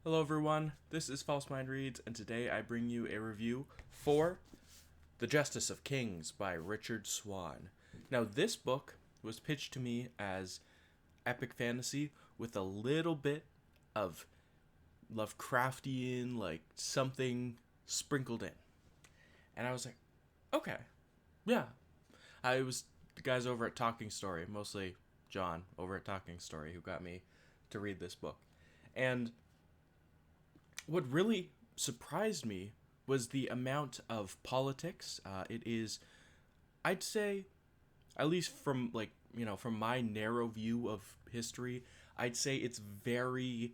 Hello everyone, this is False Mind Reads, and today I bring you a review for The Justice of Kings by Richard Swan. Now, this book was pitched to me as epic fantasy with a little bit of Lovecraftian, like something sprinkled in. And I was like, okay, yeah. I was the guys over at Talking Story, mostly John over at Talking Story, who got me to read this book. And what really surprised me was the amount of politics. It is, I'd say, at least from from my narrow view of history, I'd say it's very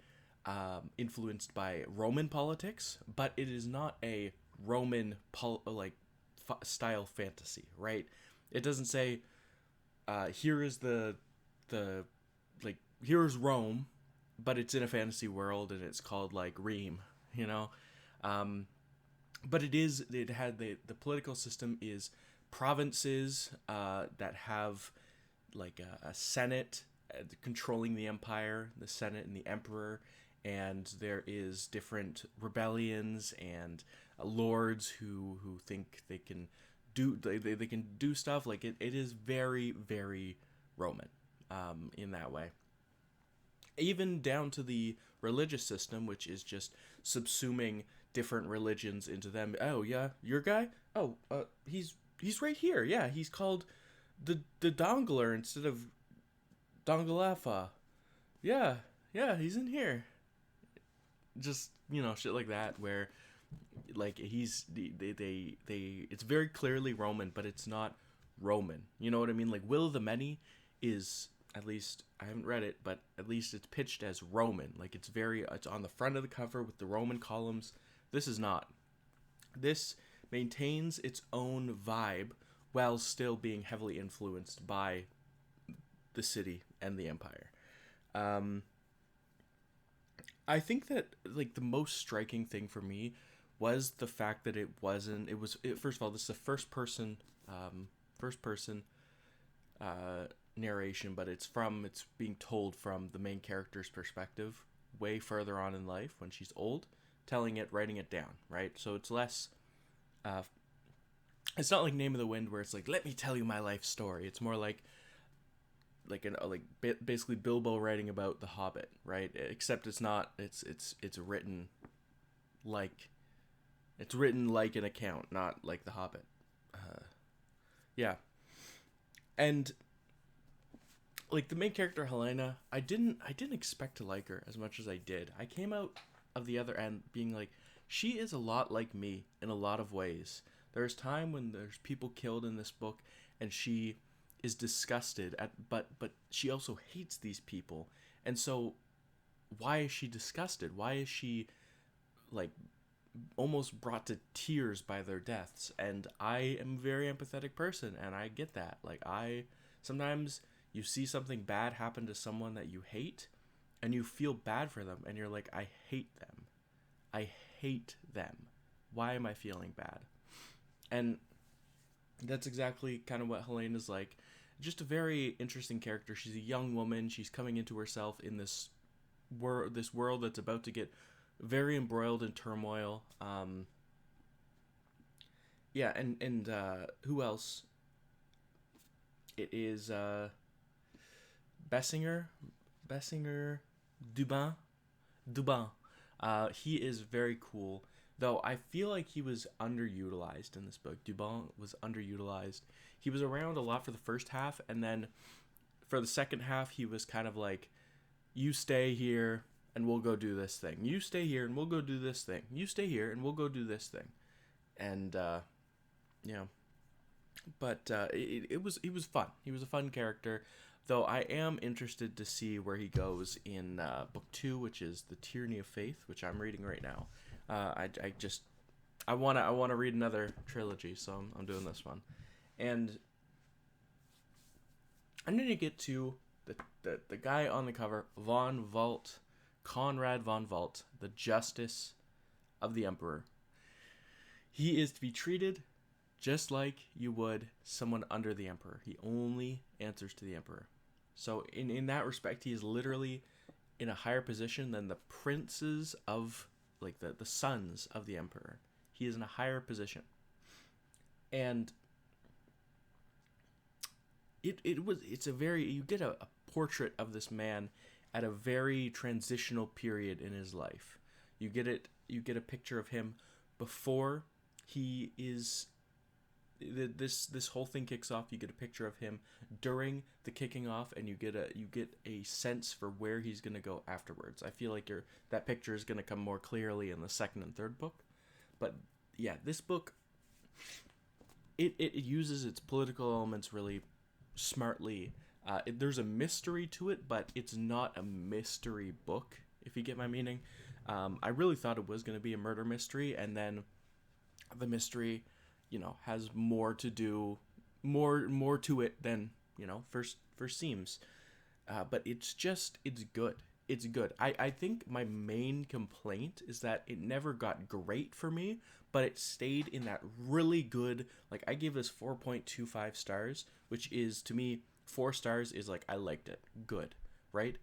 influenced by Roman politics, but it is not a Roman style fantasy, right? It doesn't say here is the like here is Rome, but it's in a fantasy world and it's called like Ream, you know. Um, but it had the political system is provinces that have like a senate controlling the empire, the senate and the emperor, and there is different rebellions and lords who think they can they can do stuff like it is very Roman in that way, even down to the religious system, which is just subsuming different religions into them. Oh yeah, your guy. Oh, he's right here. Yeah, he's called the Dongler instead of Dongalafa. Yeah, yeah, he's in here. Just shit like that where like he's they it's very clearly Roman, but it's not Roman. You know what I mean? Like Will of the Many is, at least I haven't read it, but at least it's pitched as Roman. Like it's on the front of the cover with the Roman columns. This is not. This maintains its own vibe while still being heavily influenced by the city and the empire. Um, I think that like the most striking thing for me was the fact that it wasn't. First of all, this is a first person narration, but it's being told from the main character's perspective, way further on in life when she's old, writing it down, right? So it's less. Uh, it's not like Name of the Wind where it's like, let me tell you my life story. It's more basically Bilbo writing about the Hobbit, right? Except it's not. It's written like an account, not like the Hobbit. Yeah, and like the main character Helena, I didn't expect to like her as much as I did. I came out of the other end being like, she is a lot like me in a lot of ways. There's time when there's people killed in this book, and she is disgusted at, but she also hates these people, and so why is she disgusted? Why is she like almost brought to tears by their deaths? And I am a very empathetic person, and I get that. Like I sometimes you see something bad happen to someone that you hate, and you feel bad for them, and you're like, I hate them. I hate them. Why am I feeling bad? And that's exactly kind of what Helene is like. Just a very interesting character. She's a young woman. She's coming into herself in this world that's about to get very embroiled in turmoil. Yeah, and who else? It is Bessinger, Bessinger, Dubin, Dubin. He is very cool, though I feel like he was underutilized in this book. Dubin was underutilized. He was around a lot for the first half, and then for the second half, he was kind of like, "You stay here, and we'll go do this thing. You stay here, and we'll go do this thing. You stay here, and we'll go do this thing." And yeah, but it was fun. He was a fun character, though I am interested to see where he goes in book two, which is the Tyranny of Faith, which I'm reading right now. I just I wanna read another trilogy, so I'm doing this one, and I'm gonna get to the guy on the cover, Vonvalt, Conrad Vonvalt, the Justice of the Emperor. He is to be treated just like you would someone under the emperor. He only answers to the emperor. So in that respect, he is literally in a higher position than the princes of, like, the sons of the emperor. He is in a higher position. And it's a very, you get a portrait of this man at a very transitional period in his life. You get a picture of him before he is, this whole thing kicks off. You get a picture of him during the kicking off, and you get a sense for where he's going to go afterwards. I feel like that picture is going to come more clearly in the second and third book. But yeah, this book, it uses its political elements really smartly. There's a mystery to it, but it's not a mystery book, if you get my meaning. I really thought it was going to be a murder mystery, and then the mystery, has more to do, more to it than, first seems. But it's good. It's good. I think my main complaint is that it never got great for me, but it stayed in that really good, like, I gave this 4.25 stars, which is, to me, 4 stars is like, I liked it. Good. Right?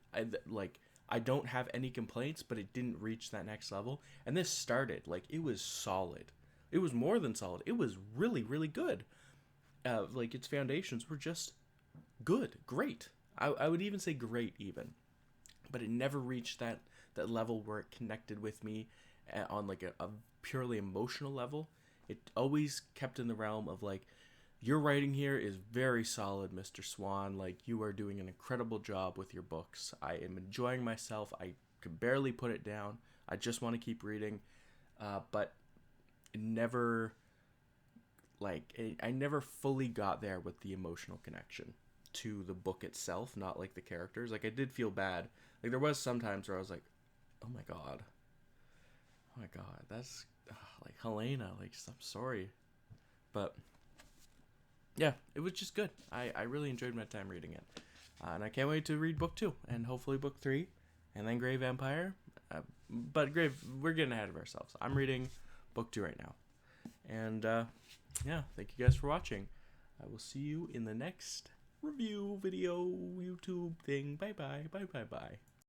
I don't have any complaints, but it didn't reach that next level. And this started, like, it was solid. It was more than solid. It was really, really good. Like, its foundations were just good. Great. I would even say great, even. But it never reached that level where it connected with me on, like, a purely emotional level. It always kept in the realm of, like, your writing here is very solid, Mr. Swan. Like, you are doing an incredible job with your books. I am enjoying myself. I could barely put it down. I just want to keep reading. But it never, I never fully got there with the emotional connection to the book itself, not like the characters. Like, I did feel bad. Like, there was some times where I was like, oh my god, that's like Helena. Like, I'm sorry, but yeah, it was just good. I really enjoyed my time reading it, and I can't wait to read book 2 and hopefully book 3, and then Grey Vampire. But we're getting ahead of ourselves. I'm reading book 2 right now, and yeah, thank you guys for watching. I will see you in the next review video, YouTube thing. Bye bye.